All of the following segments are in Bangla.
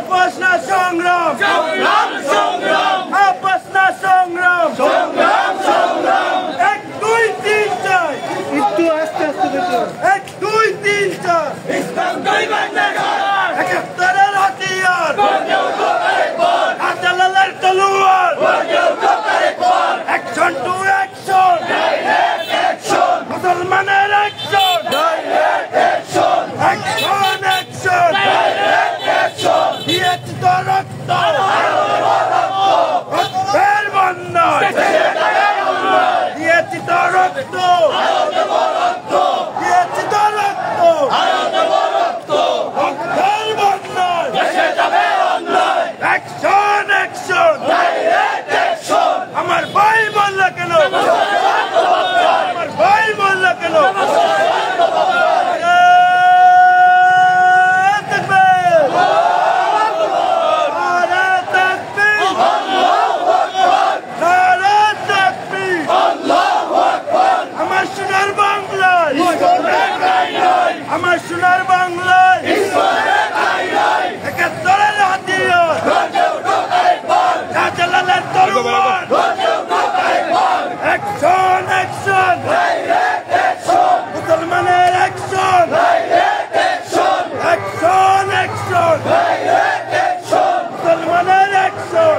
আপোষ না সংগ্রাম, সংগ্রাম সংগ্রাম, আপোষ না সংগ্রাম, সংগ্রাম সংগ্রাম। 1 2 3 4 একটু আস্তে আস্তে বলুন। 1 2 3 4 ইসলাম কই বান্দাগার, 71 হাতিয়ার বর্গে উঠো আরেকবার, আজালালের তলোয়ার বর্গে উঠো আরেকবার। Action to action, direct action, মুসলমানের action, direct action, action action, direct action. দিয়েছি তো রক্ত, রক্তের বন্যায় দিয়েছি তো রক্ত, দিয়েছি তো রক্ত, রক্তের বন্যায় অ্যাকশন অ্যাকশন, ডাইরেক্ট অ্যাকশন। আমার ভাই বললো কেন, আমার ভাই বললো কেন, আমার সোনার বাংলায় 71 হাতিয়ার শাহজালালের তলোয়ার, অ্যাকশন অ্যাকশন, মুসলমানের অ্যাকশন, অ্যাকশন অ্যাকশন, মুসলমানের অ্যাকশন।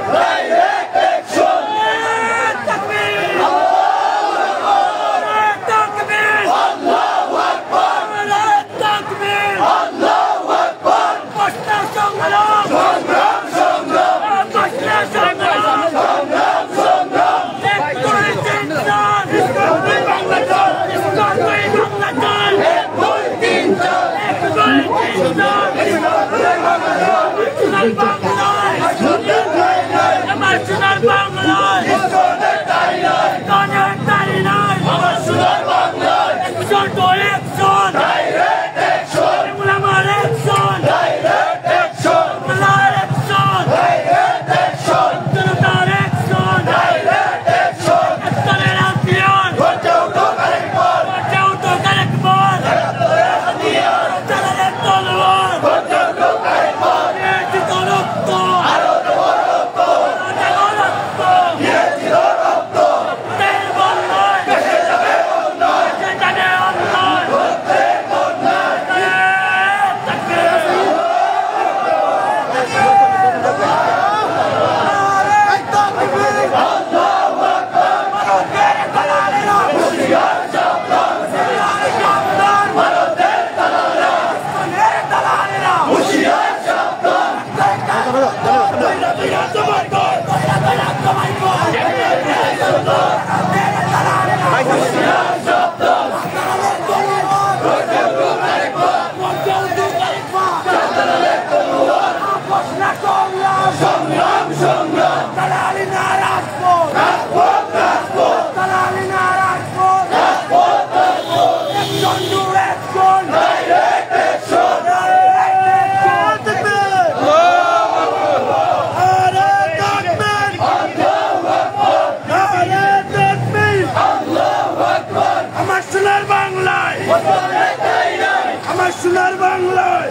আমার সোনার বাংলায়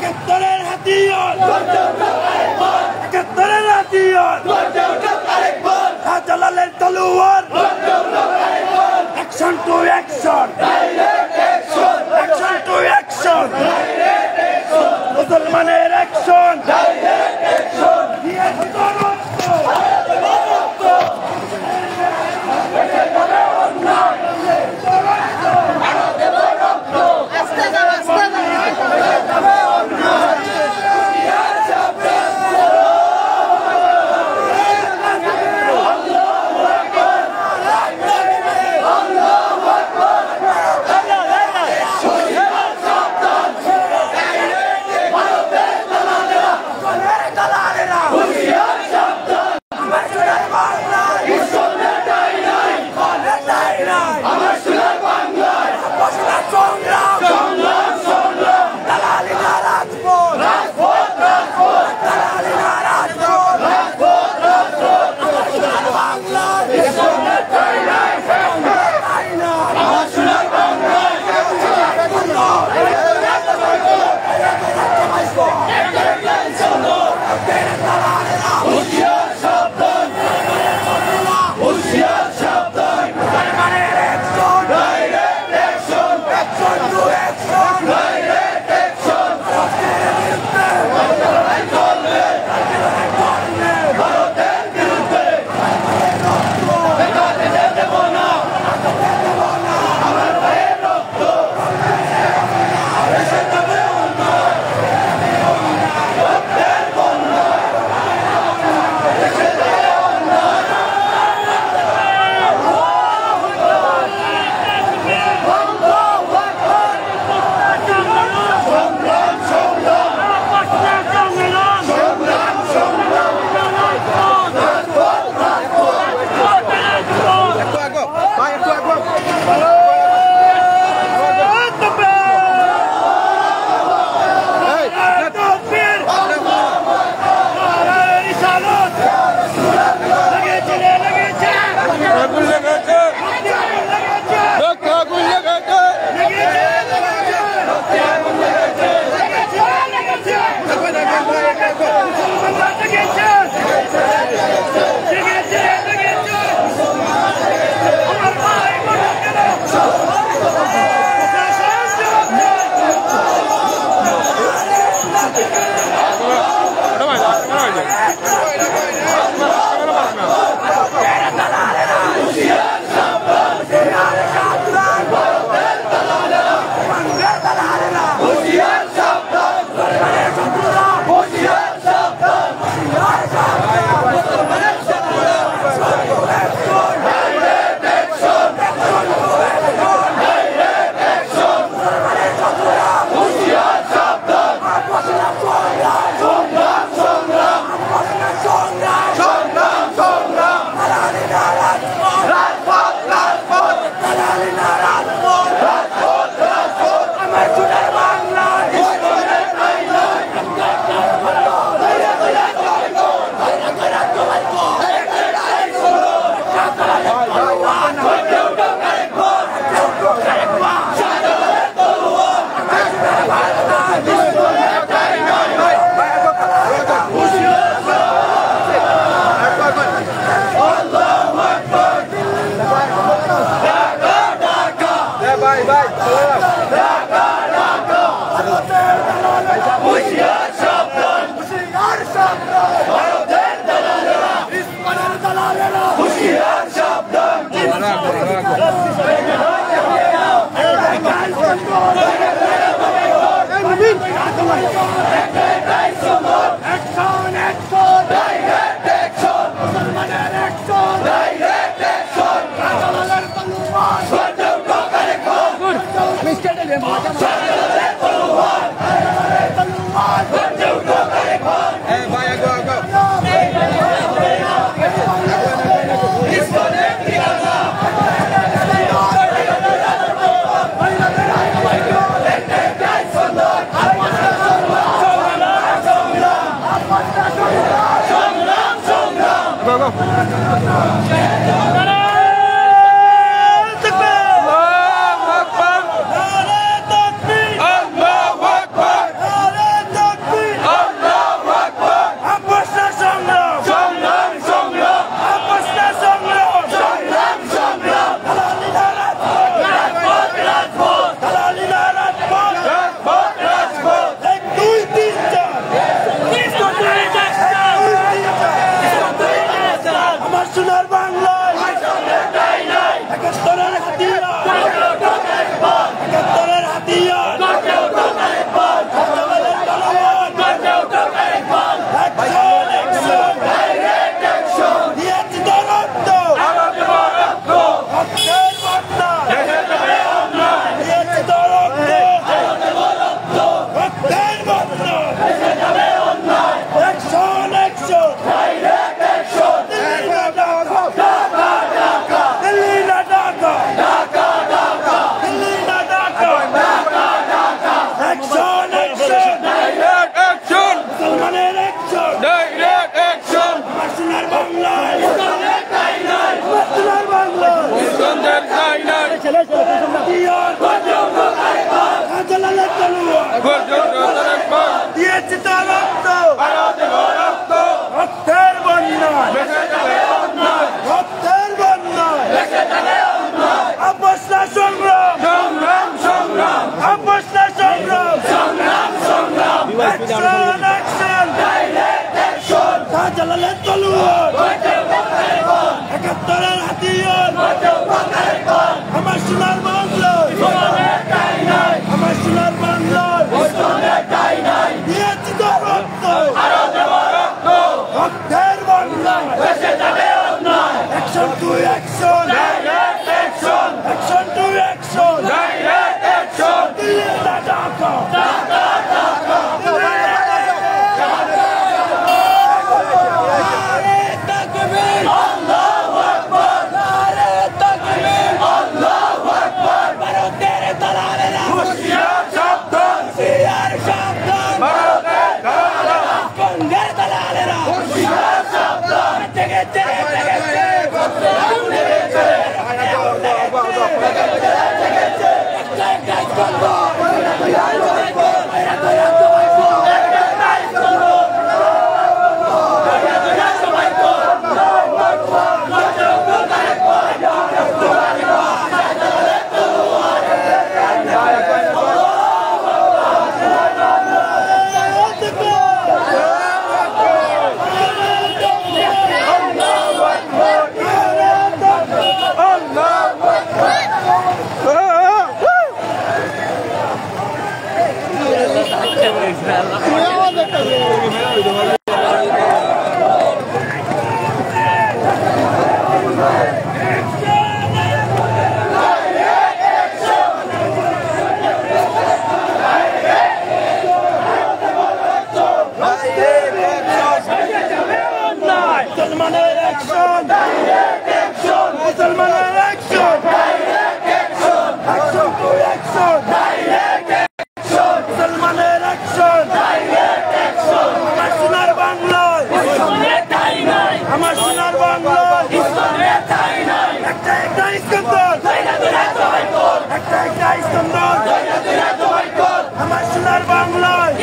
71 হাতিয়ার, 71 হাতিয়ার, শাহজালালের তলোয়ার, action to action, action to action, মুসলমানের অ্যাকশন, দিয়েছি তো রক্ত, Let's go! Let's go! মুসলমানের অ্যাকশন মুসলমানের অ্যাকশন অ্যাকশন টু অ্যাকশন মুসলমানের অ্যাকশন আমার সোনার বাংলায় আমার সোনার বাংলায় একটা একটা ইস্কন্দর একটা একটা ইস্কন্দর আমার সোনার বাংলায়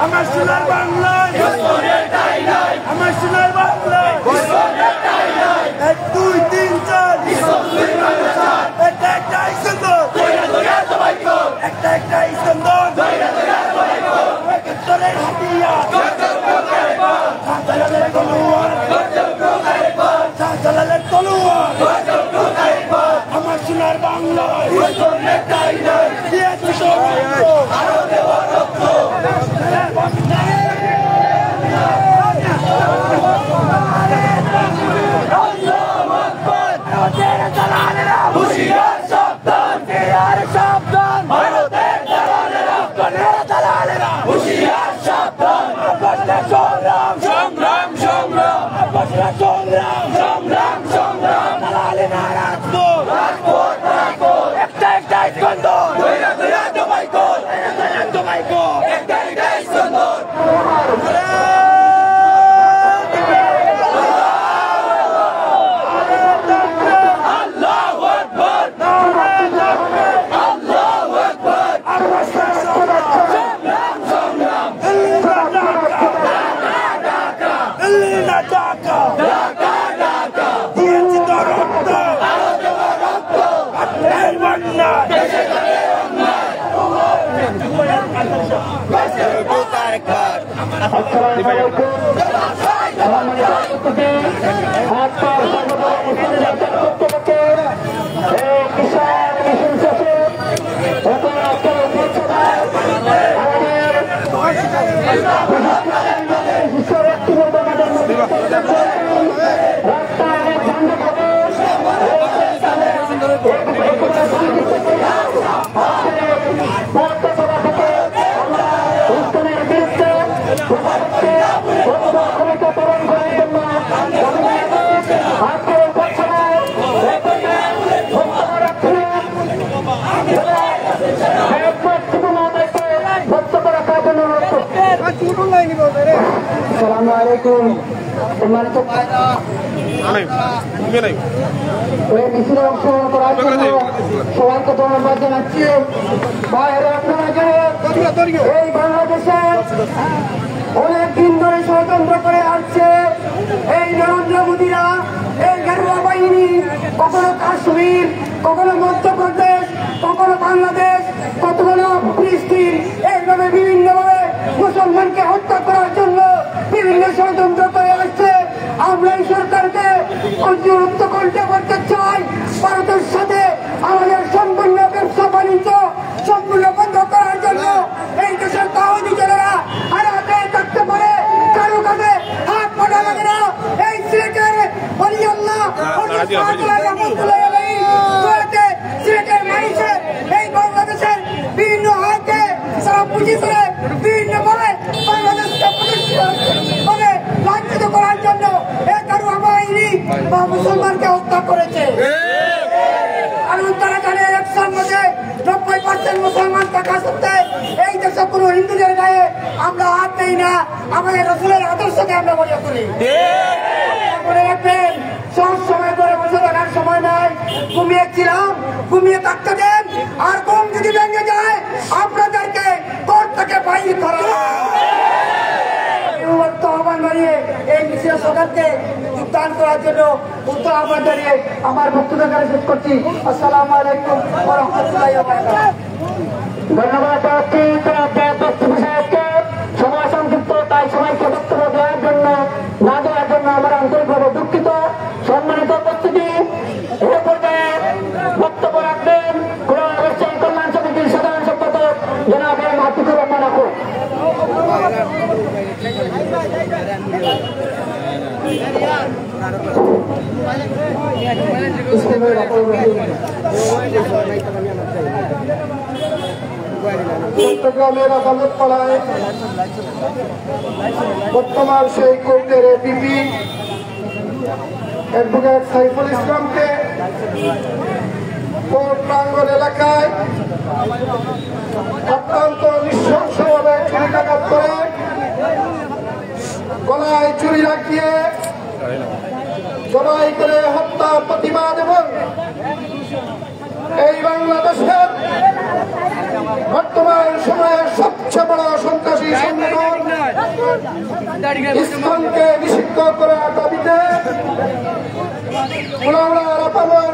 আমার সোনার বাংলায় আমার সোনার বাংলায় 1 2 3 4 একটা একটা ইস্কন্দর একটা একটা ইস্কন্দর একাত্তরের হাতিয়ার শাহজালালের তলোয়ার শাহজালালের তলোয়ার আমার সোনার বাংলায় দিয়েছি তো Assalamualaikum. সম্মানিত মিছিল অংশগ্রহণ করার জন্য সবাইকে ধন্যবাদ জানাচ্ছি। এই বাংলাদেশে অনেক দিন ধরে ষড়যন্ত্র করে আসছে এই নরেন্দ্র মোদীরা, এই গেরুয়া বাহিনী, কখনো কাশ্মীর, কখনো মধ্যপ্রদেশ, কখনো বাংলাদেশ, কখনো সরকারকে হত্যা করার জন্য বিভিন্ন ষড়যন্ত্র করে আসছে। আমরা এই সরকারকে উচ্চ কণ্ঠে বলতে চাই, ভারতের সাথে আমাদের সম্পূর্ণ ব্যবসা বাণিজ্য সম্পূর্ণ বন্ধ করার জন্য এই দেশের তাওয়ানি জেলেরা আর হাতে থাকতে পারে, কারো কাছে হাত পাঠা লাগে না। এই সিলেটের অলিয়াল্লাহ সিলেটের মানুষের এই বাংলাদেশের বিভিন্ন হাতে সারা পুঁজি করে বিভিন্ন ভাবে বাংলাদেশকে প্রতিষ্ঠিতভাবে লাঞ্ছিত করার জন্য এই কারুয়া বাহিনী বা মুসলমানকে হত্যা করেছে। কারণ তারা জানে 100 মধ্যে 90% মুসলমান থাকা সত্ত্বেও এই দেশে কোনো হিন্দুদের গায়ে আমরা হাত দেই না, আমাদের রাসূলের আদর্শকে আমরা বজায় করি। মনে রাখবেন, সব সময় করে বসে থাকার সময় নাই, ঘুমিয়েছিলাম, ঘুমিয়ে থাকতে দেন। আর ঘুম যদি ভেঙে যায় আপনাদেরকে কোর্ট থেকে বাইরে করা আহ্বান বানিয়ে এই মিছিল সরকারকে যোগদান করার জন্য উত্তর আহ্বান জানিয়ে আমার বক্তব্য শেষ করছি। আসসালামু আলাইকুম ওয়া রাহমাতুল্লাহি ওয়া বারাকাতুহু। ধন্যবাদ সময় সংক্ষিপ্ত, তাই সবাইকে বক্তব্য দেওয়ার জন্য না দেওয়ার জন্য আমার আন্তরিকভাবে দুঃখিত। সম্মানিত উপস্থিতি, এ পর্যায়ে বক্তব্য রাখবেন কোরআন ব্যবসায়ী কল্যাণ সমিতির সাধারণ সম্পাদক জনাব মাহফুজুর রহমান আকু। চট্টগ্রামের আদালত পাড়ায় বর্তমান সেই কোর্টের এপিপি অ্যাডভোকেট সাইফুল ইসলামকে কোর্ট প্রাঙ্গণ এলাকায় অত্যন্ত নৃশংসভাবে ছুরিকাঘাত করে গলায় ছুরি রাখিয়ে জবাই করে হত্যার প্রতিবাদ এবং এই বাংলাদেশের বর্তমান সময়ের সবচেয়ে বড় সন্ত্রাসী সংগঠন ইসলামকে নিষিদ্ধ করার দাবিতে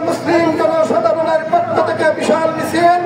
মুসলিম জনসাধারণের পক্ষ থেকে বিশাল মিছিল